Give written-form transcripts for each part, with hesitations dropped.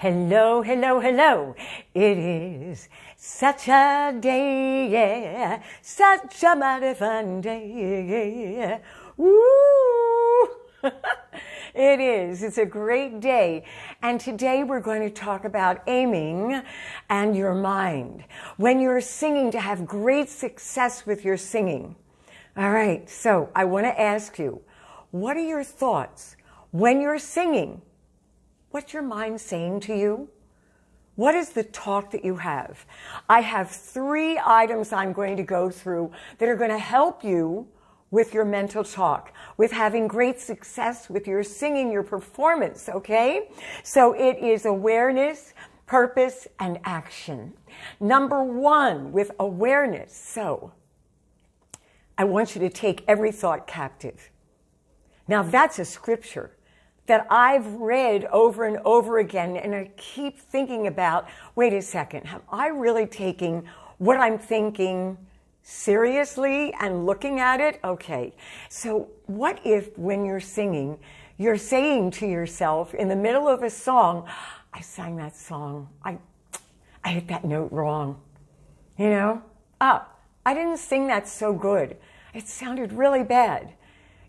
Hello, hello, hello. It is such a day, yeah. Such a mighty fun day, yeah. Woo! It is. It's a great day. And today we're going to talk about aiming and your mind. When you're singing, to have great success with your singing. All right. So I want to ask you, what are your thoughts when you're singing? What's your mind saying to you? What is the talk that you have? I have 3 items I'm going to go through that are going to help you with your mental talk, with having great success with your singing, your performance, okay? So it is awareness, purpose, and action. Number 1, with awareness. So I want you to take every thought captive. Now that's a scripture that I've read over and over again, and I keep thinking about, wait a second, am I really taking what I'm thinking seriously and looking at it? Okay, so what if when you're singing, you're saying to yourself in the middle of a song, I sang that song, I hit that note wrong, you know? I didn't sing that so good. It sounded really bad.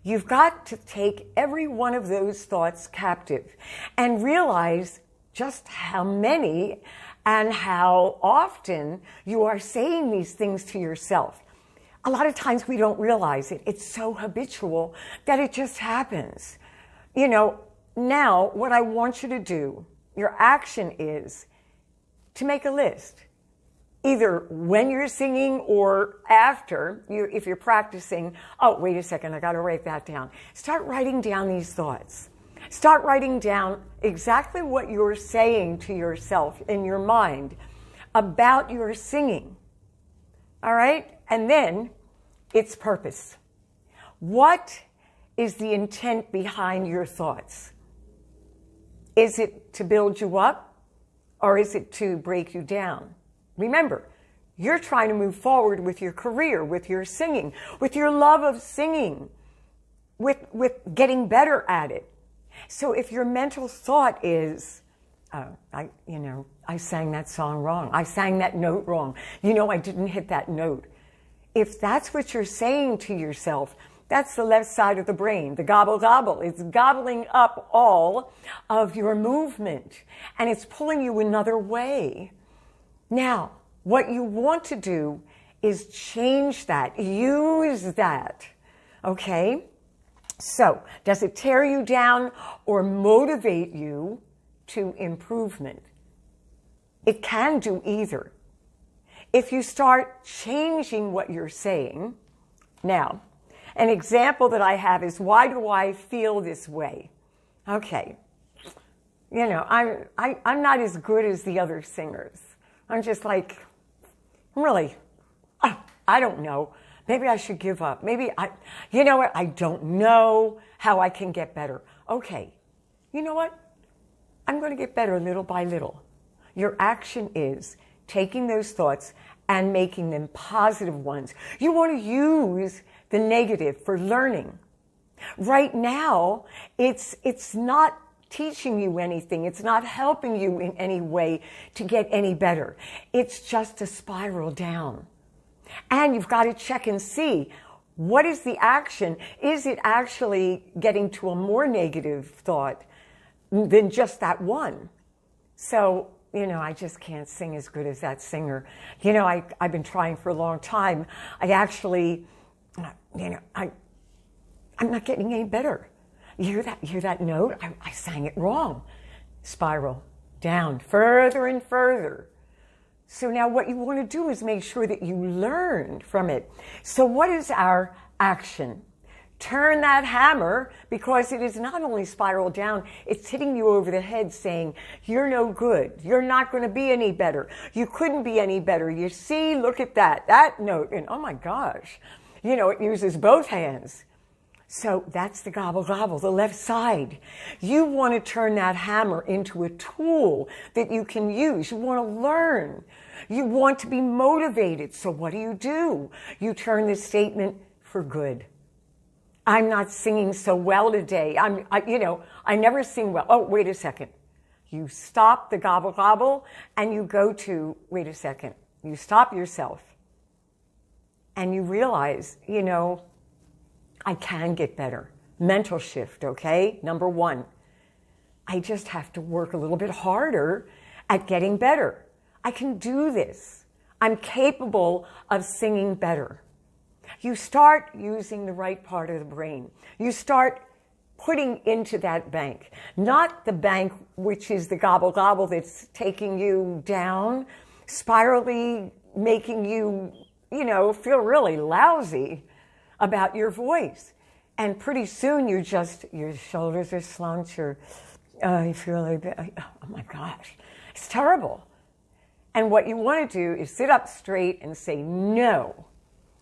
You've got to take every one of those thoughts captive and realize just how many and how often you are saying these things to yourself. A lot of times we don't realize it. It's so habitual that it just happens. You know, now what I want you to do, your action is to make a list. Either when you're singing or after, if you're practicing, oh, wait a second, I got to write that down. Start writing down these thoughts. Start writing down exactly what you're saying to yourself in your mind about your singing. All right? And then its purpose. What is the intent behind your thoughts? Is it to build you up, or is it to break you down? Remember, you're trying to move forward with your career, with your singing, with your love of singing, with getting better at it. So if your mental thought is, I sang that song wrong. I sang that note wrong. I didn't hit that note. If that's what you're saying to yourself, that's the left side of the brain, the gobble gobble. It's gobbling up all of your movement, and it's pulling you another way. Now, what you want to do is change that, use that, okay? So, does it tear you down or motivate you to improvement? It can do either. If you start changing what you're saying, now, an example that I have is, why do I feel this way? Okay, I'm not as good as the other singers. I'm just like, really, I don't know. Maybe I should give up. Maybe you know what? I don't know how I can get better. Okay, you know what? I'm going to get better little by little. Your action is taking those thoughts and making them positive ones. You want to use the negative for learning. Right now, it's not teaching you anything. It's not helping you in any way to get any better. It's just a spiral down. And you've got to check and see, what is the action? Is it actually getting to a more negative thought than just that one? So, I just can't sing as good as that singer. I've been trying for a long time. I actually, I'm not getting any better. You hear that note? I sang it wrong. Spiral down further and further. So now what you want to do is make sure that you learned from it. So what is our action? Turn that hammer, because it is not only spiral down, it's hitting you over the head saying, you're no good. You're not going to be any better. You couldn't be any better. You see, look at that note. And oh my gosh, it uses both hands. So that's the gobble gobble, the left side. You want to turn that hammer into a tool that you can use. You want to learn. You want to be motivated. So what do? You turn the statement for good. I'm not singing so well today. I never sing well. Oh, wait a second. You stop the gobble gobble and you go to, wait a second, you stop yourself and you realize, you know, I can get better. Mental shift, okay? Number one, I just have to work a little bit harder at getting better. I can do this. I'm capable of singing better. You start using the right part of the brain. You start putting into that bank, not the bank which is the gobble gobble that's taking you down, spirally making you, you know, feel really lousy about your voice. And pretty soon your shoulders are slumped, you feel like, oh my gosh, it's terrible. And what you want to do is sit up straight and say, no,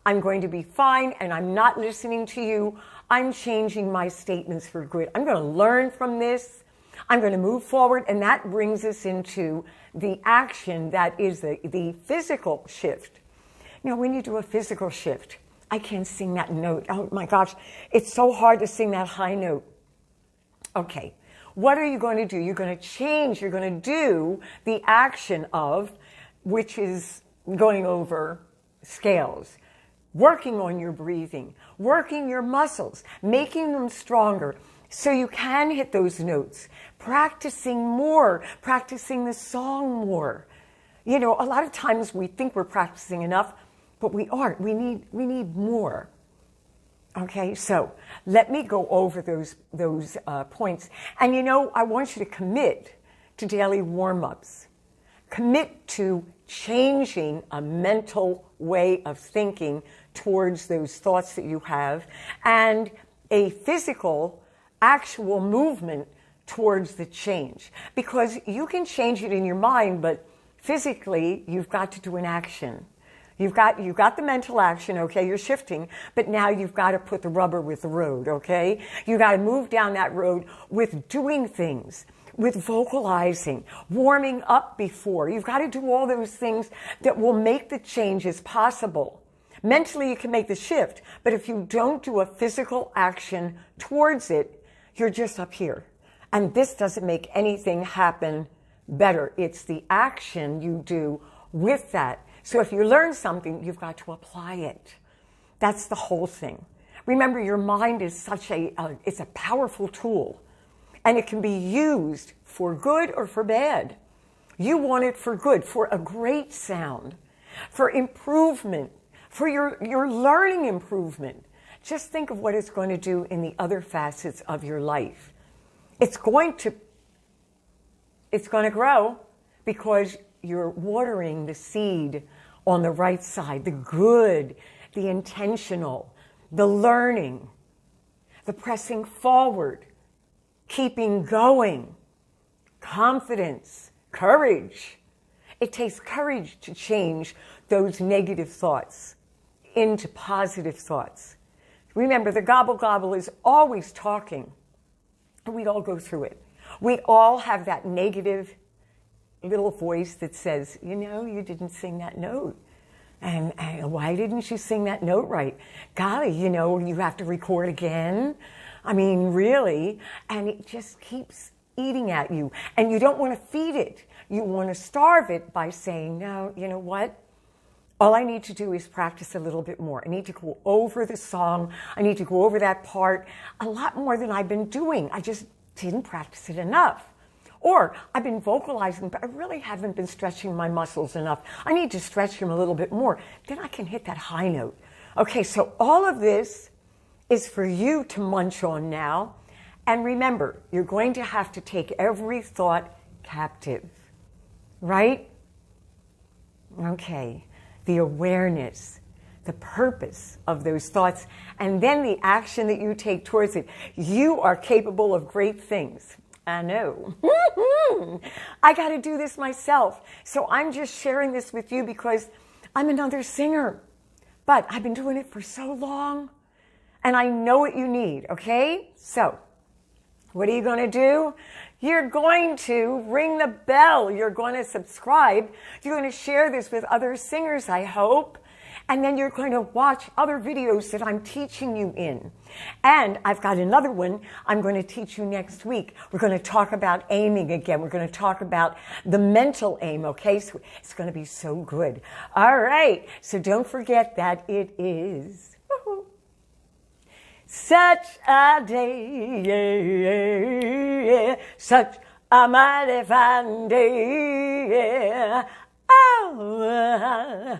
I'm going to be fine and I'm not listening to you. I'm changing my statements for good. I'm going to learn from this. I'm going to move forward. And that brings us into the action that is the physical shift. You know, when you do a physical shift, I can't sing that note. Oh my gosh, it's so hard to sing that high note. Okay, what are you going to do? You're going to change. You're going to do the action of, which is going over scales, working on your breathing, working your muscles, making them stronger so you can hit those notes, practicing more, practicing the song more. You know, a lot of times we think we're practicing enough, but we aren't. We need more. Okay, so let me go over those points. And you know, I want you to commit to daily warm-ups. Commit to changing a mental way of thinking towards those thoughts that you have, and a physical, actual movement towards the change. Because you can change it in your mind, but physically, you've got to do an action. You've got the mental action, okay, you're shifting, but now you've got to put the rubber with the road, okay? You've got to move down that road with doing things, with vocalizing, warming up before. You've got to do all those things that will make the changes possible. Mentally, you can make the shift, but if you don't do a physical action towards it, you're just up here. And this doesn't make anything happen better. It's the action you do with that. So if you learn something, you've got to apply it. That's the whole thing. Remember, your mind is it's a powerful tool, and it can be used for good or for bad. You want it for good, for a great sound, for improvement, for your learning improvement. Just think of what it's going to do in the other facets of your life. It's going to grow because you're watering the seed on the right side, the good, the intentional, the learning, the pressing forward, keeping going, confidence, courage. It takes courage to change those negative thoughts into positive thoughts. Remember, the gobble gobble is always talking. We all go through it. We all have that negative little voice that says, you know, you didn't sing that note. And why didn't you sing that note right? Golly, you know, you have to record again. I mean, really. And it just keeps eating at you. And you don't want to feed it. You want to starve it by saying, no, you know what? All I need to do is practice a little bit more. I need to go over the song. I need to go over that part a lot more than I've been doing. I just didn't practice it enough. Or I've been vocalizing, but I really haven't been stretching my muscles enough. I need to stretch them a little bit more. Then I can hit that high note. Okay, so all of this is for you to munch on now. And remember, you're going to have to take every thought captive, right? Okay, the awareness, the purpose of those thoughts, and then the action that you take towards it. You are capable of great things. I know. I got to do this myself. So I'm just sharing this with you because I'm another singer. But I've been doing it for so long, and I know what you need, okay? So what are you going to do? You're going to ring the bell. You're going to subscribe. You're going to share this with other singers, I hope. And then you're going to watch other videos that I'm teaching you in. And I've got another one I'm going to teach you next week. We're going to talk about aiming again. We're going to talk about the mental aim, okay? So it's going to be so good. All right. So don't forget that it is such a day, such a mighty fine day. Oh,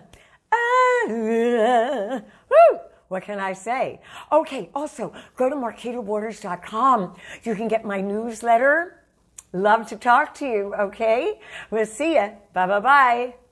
woo. What can I say? Okay, also, go to MarquitaWaters.com. You can get my newsletter. Love to talk to you, okay? We'll see ya. Bye-bye-bye.